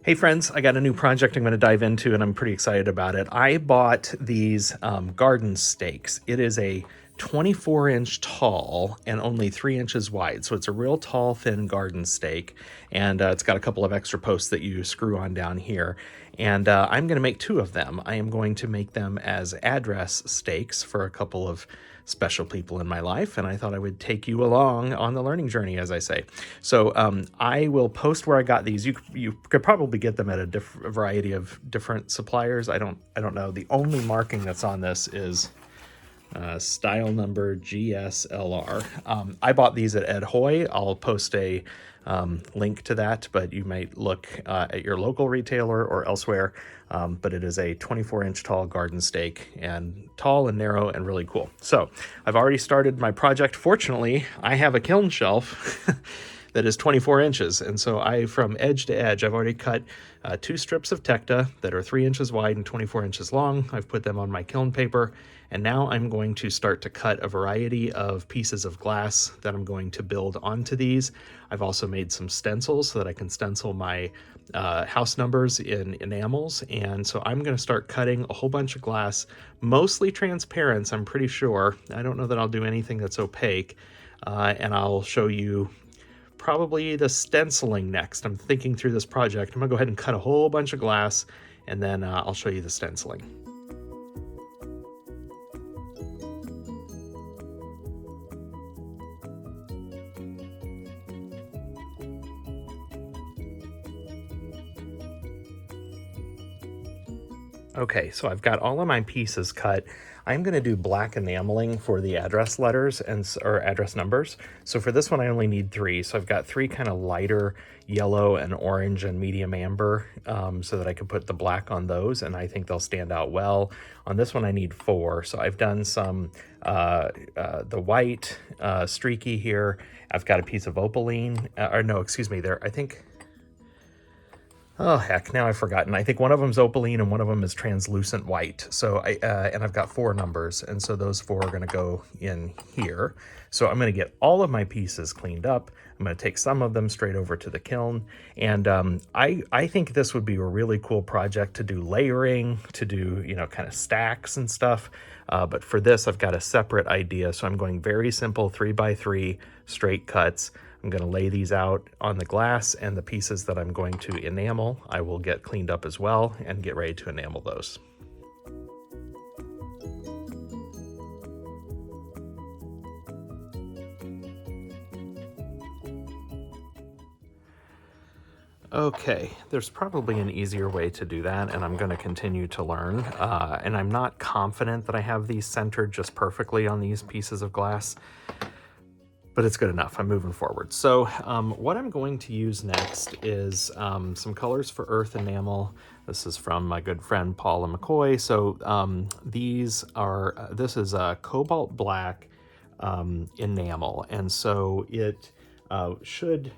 Hey friends, I got a new project I'm going to dive into and I'm pretty excited about it. I bought these garden stakes. It is a 24-inch tall and only 3 inches wide. So it's a real tall, thin garden stake. And it's got a couple of extra posts that you screw on down here. And I'm going to make 2 of them. I am going to make them as address stakes for a couple of special people in my life, and I thought I would take you along on the learning journey, as I say. So I will post where I got these. You could probably get them at a variety of different suppliers. I don't know. The only marking that's on this is style number GSLR. I bought these at Ed Hoy. I'll post a link to that, but you might look at your local retailer or elsewhere. But it is a 24-inch tall garden stake, and tall and narrow and really cool. So I've already started my project. Fortunately, I have a kiln shelf that is 24 inches. And so from edge to edge, I've already cut 2 strips of Tecta that are 3 inches wide and 24 inches long. I've put them on my kiln paper. And now I'm going to start to cut a variety of pieces of glass that I'm going to build onto these. I've also made some stencils so that I can stencil my house numbers in enamels. And so I'm going to start cutting a whole bunch of glass, mostly transparents, I'm pretty sure. I don't know that I'll do anything that's opaque. And I'll show you probably the stenciling next. I'm thinking through this project. I'm gonna go ahead and cut a whole bunch of glass, and then I'll show you the stenciling. Okay, so I've got all of my pieces cut. I'm going to do black enameling for the address letters or address numbers. So for this one, I only need 3. So I've got 3 kind of lighter yellow and orange and medium amber, so that I can put the black on those, and I think they'll stand out well. On this one, I need 4. So I've done some the white streaky here. I've got a piece of opaline, or no, excuse me. I think. Oh, heck, now I've forgotten. I think one of them's opaline and one of them is translucent white. So and I've got 4 numbers, and so those 4 are gonna go in here. So I'm gonna get all of my pieces cleaned up. I'm gonna take some of them straight over to the kiln. And I think this would be a really cool project to do layering, to do, kind of stacks and stuff. But for this, I've got a separate idea. So I'm going very simple 3x3 straight cuts. I'm going to lay these out on the glass, and the pieces that I'm going to enamel, I will get cleaned up as well and get ready to enamel those. Okay, there's probably an easier way to do that, and I'm going to continue to learn. And I'm not confident that I have these centered just perfectly on these pieces of glass, but it's good enough. I'm moving forward. So what I'm going to use next is some colors for earth enamel. This is from my good friend Paula McCoy. So this is a cobalt black enamel, and so it should.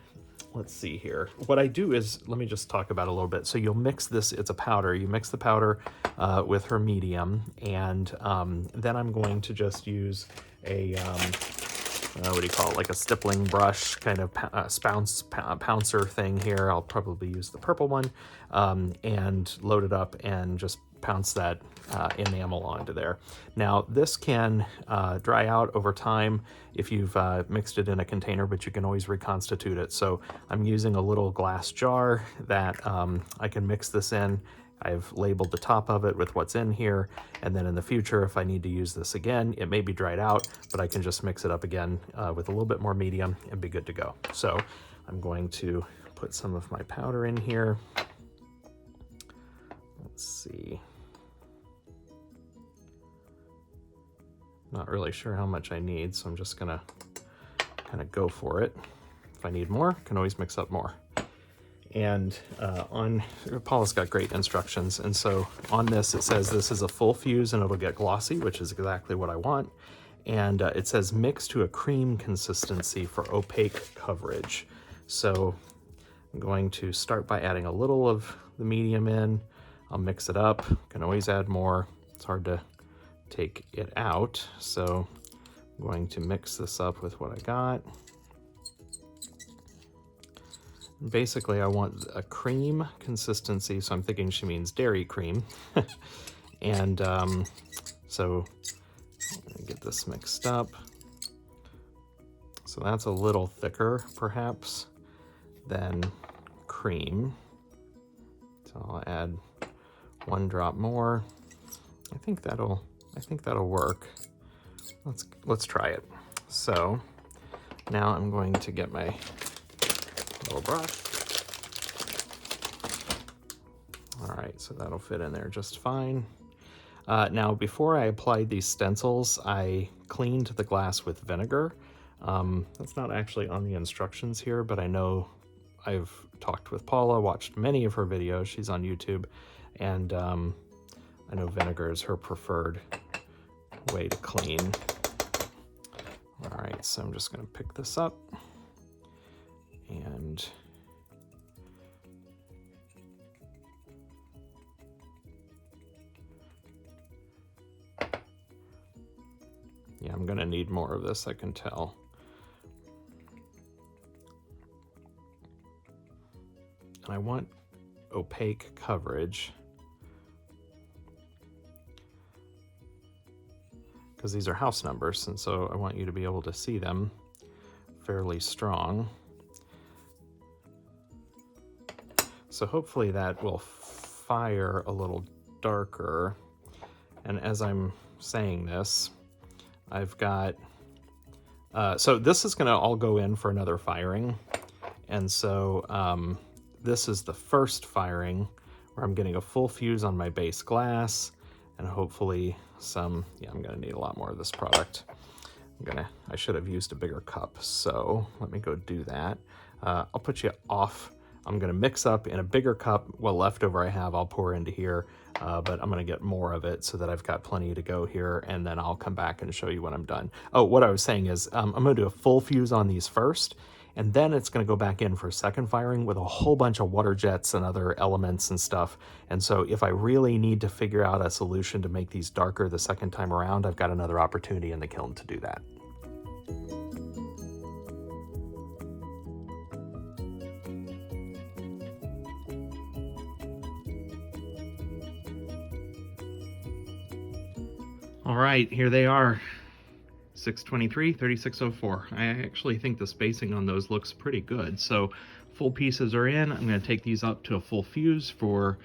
Let's see here. What I do is, let me just talk about it a little bit. So you'll mix this, it's a powder. You mix the powder with her medium, and then I'm going to just use a, what do you call it, like a stippling brush, kind of pouncer thing here. I'll probably use the purple one, and load it up and just pounce that enamel onto there. Now this can dry out over time if you've mixed it in a container, but you can always reconstitute it. So I'm using a little glass jar that I can mix this in. I've labeled the top of it with what's in here, and then in the future, if I need to use this again, it may be dried out, but I can just mix it up again with a little bit more medium and be good to go. So I'm going to put some of my powder in here. Let's see. Not really sure how much I need, so I'm just gonna kind of go for it. If I need more, I can always mix up more. And Paula's got great instructions, and so on this it says this is a full fuse and it'll get glossy, which is exactly what I want. And it says mix to a cream consistency for opaque coverage. So I'm going to start by adding a little of the medium in. I'll mix it up, can always add more. It's hard to take it out, so I'm going to mix this up with what I got. Basically, I want a cream consistency, so I'm thinking she means dairy cream. And so I'm gonna get this mixed up. So that's a little thicker, perhaps, than cream. So I'll add 1 drop more. I think that'll work. Let's try it. So now I'm going to get my little brush. All right, so that'll fit in there just fine. Now, before I applied these stencils, I cleaned the glass with vinegar. That's not actually on the instructions here, but I know I've talked with Paula, watched many of her videos. She's on YouTube, and I know vinegar is her preferred way to clean. All right, so I'm just going to pick this up and yeah, I'm going to need more of this, I can tell. And I want opaque coverage because these are house numbers, and so I want you to be able to see them fairly strong. So hopefully that will fire a little darker. And as I'm saying this, I've got, so this is gonna all go in for another firing. And so this is the first firing where I'm getting a full fuse on my base glass, and hopefully some, yeah, I'm gonna need a lot more of this product. I should have used a bigger cup, so let me go do that. I'll put you off. I'm gonna mix up in a bigger cup. What leftover I have, I'll pour into here, but I'm gonna get more of it so that I've got plenty to go here, and then I'll come back and show you when I'm done. Oh, what I was saying is I'm gonna do a full fuse on these first, and then it's gonna go back in for a second firing with a whole bunch of water jets and other elements and stuff. And so if I really need to figure out a solution to make these darker the second time around, I've got another opportunity in the kiln to do that. All right, here they are. 623, 3604. I actually think the spacing on those looks pretty good. So full pieces are in. I'm going to take these up to a full fuse for,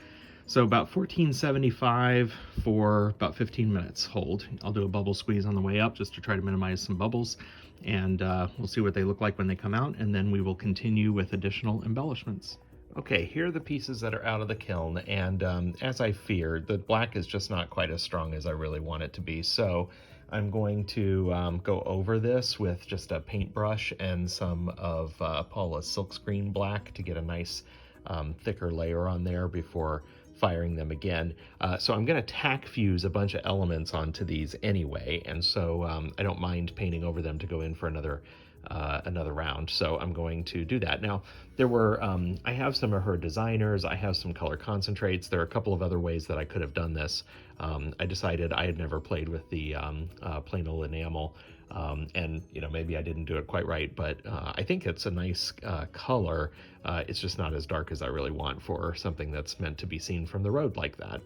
so about 1475 for about 15 minutes hold. I'll do a bubble squeeze on the way up just to try to minimize some bubbles, and we'll see what they look like when they come out, and then we will continue with additional embellishments. Okay, here are the pieces that are out of the kiln, and as I feared, the black is just not quite as strong as I really want it to be, so I'm going to go over this with just a paintbrush and some of Paula's silkscreen black to get a nice thicker layer on there before firing them again. So I'm going to tack fuse a bunch of elements onto these anyway, and so I don't mind painting over them to go in for another round, so I'm going to do that. Now, there were, I have some of her designers, I have some color concentrates, there are a couple of other ways that I could have done this. I decided I had never played with the plain old enamel, and you know, maybe I didn't do it quite right, but I think it's a nice color. It's just not as dark as I really want for something that's meant to be seen from the road like that.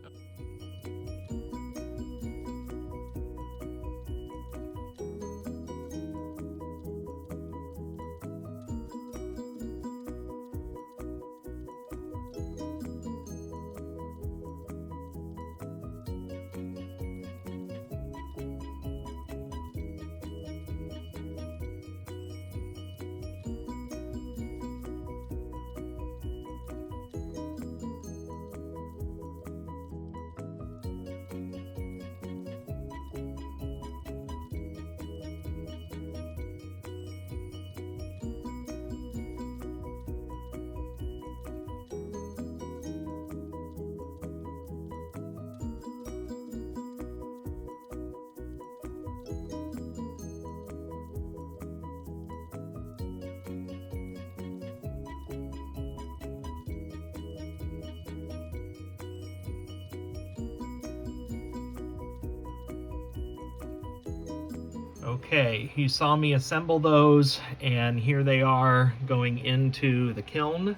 Okay, you saw me assemble those, and here they are going into the kiln.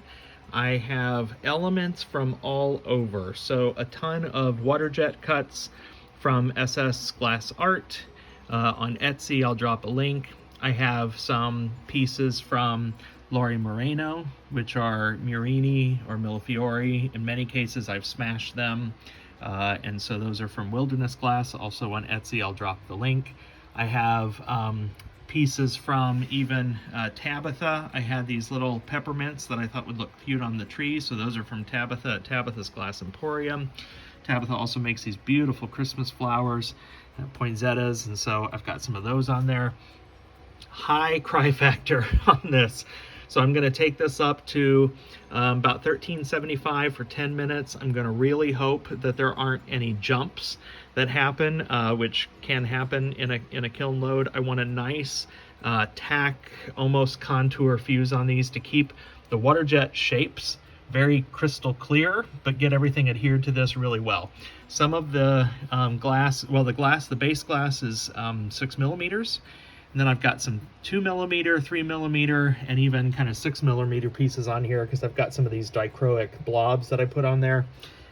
I have elements from all over, so a ton of water jet cuts from SS Glass Art. On Etsy, I'll drop a link. I have some pieces from Lori Moreno, which are Murrini or Millefiori. In many cases, I've smashed them. And so those are from Wilderness Glass. Also on Etsy, I'll drop the link. I have pieces from even Tabitha. I had these little peppermints that I thought would look cute on the tree, so those are from Tabitha at Tabitha's Glass Emporium. Tabitha also makes these beautiful Christmas flowers, poinsettias, and so I've got some of those on there. High cry factor on this. So I'm going to take this up to about 1375 for 10 minutes. I'm going to really hope that there aren't any jumps that happen, which can happen in a kiln load. I want a nice tack, almost contour fuse on these to keep the water jet shapes very crystal clear, but get everything adhered to this really well. Some of the glass, well, the base glass is 6 millimeters. And then I've got some 2 millimeter, 3 millimeter, and even kind of 6 millimeter pieces on here because I've got some of these dichroic blobs that I put on there.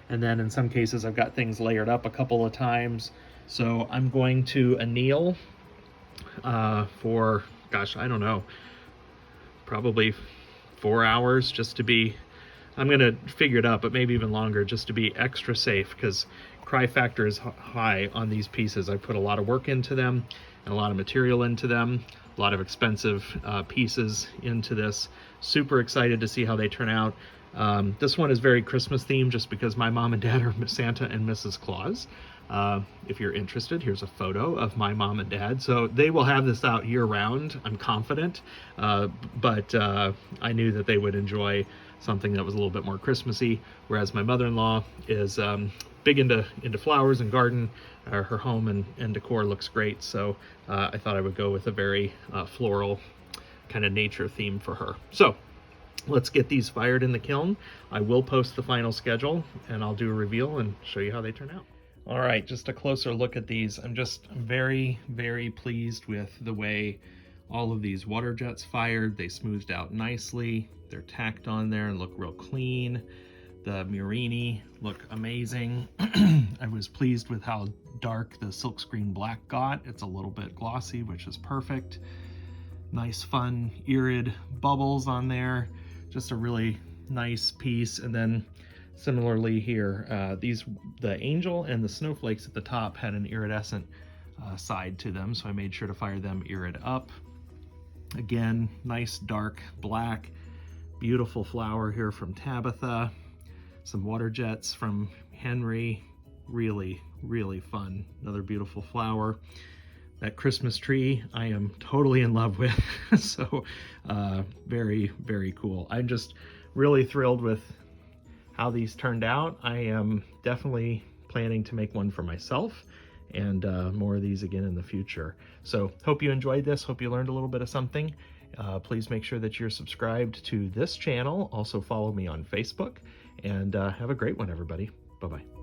And then in some cases I've got things layered up a couple of times. So I'm going to anneal for, gosh, I don't know, probably 4 hours just to be, I'm gonna figure it out, but maybe even longer just to be extra safe because cry factor is high on these pieces. I put a lot of work into them and a lot of material into them, a lot of expensive pieces into this. Super excited to see how they turn out. This one is very Christmas themed just because my mom and dad are Santa and Mrs. Claus. If you're interested, here's a photo of my mom and dad. So they will have this out year round, I'm confident. But I knew that they would enjoy something that was a little bit more Christmassy, whereas my mother-in-law is big into flowers and garden. Her home and decor looks great, so I thought I would go with a very floral kind of nature theme for her. So let's get these fired in the kiln. I will post the final schedule and I'll do a reveal and show you how they turn out. All right, just a closer look at these. I'm just very, very pleased with the way all of these water jets fired. They smoothed out nicely. They're tacked on there and look real clean. The Murrini look amazing. I was pleased with how dark the silkscreen black got. It's a little bit glossy, which is perfect. Nice, fun, irid bubbles on there. Just a really nice piece. And then similarly here, the angel and the snowflakes at the top had an iridescent side to them, so I made sure to fire them irid up. Again, nice dark black, beautiful flower here from Tabitha. Some water jets from Henry, really, really fun. Another beautiful flower. That Christmas tree I am totally in love with. So very, very cool. I'm just really thrilled with how these turned out. I am definitely planning to make one for myself and more of these again in the future. So hope you enjoyed this. Hope you learned a little bit of something. Please make sure that you're subscribed to this channel. Also follow me on Facebook, and have a great one, everybody. Bye-bye.